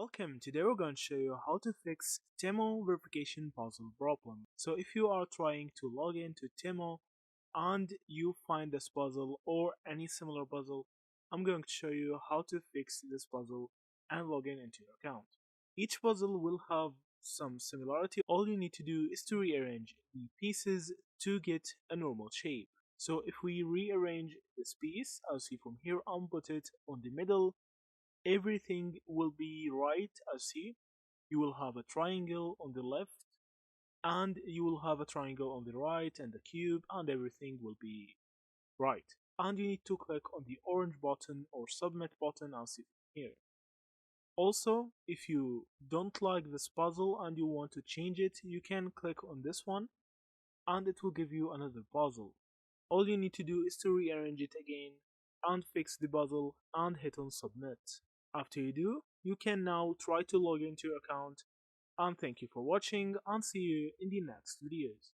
Welcome, today we're going to show you how to fix Temu verification puzzle problem. So if you are trying to log into Temu and you find this puzzle or any similar puzzle, I'm going to show you how to fix this puzzle and log in into your account. Each puzzle will have some similarity. All you need to do is to rearrange the pieces to get a normal shape. So if we rearrange this piece, I'll see from here and put it on the middle, everything will be right. As see, you will have a triangle on the left and you will have a triangle on the right and a cube, and everything will be right. And you need to click on the orange button or submit button, I'll see here. Also, if you don't like this puzzle and you want to change it, you can click on this one and it will give you another puzzle. All you need to do is to rearrange it again and fix the puzzle and hit on submit. After you do, you can now try to log into your account, and thank you for watching and see you in the next videos.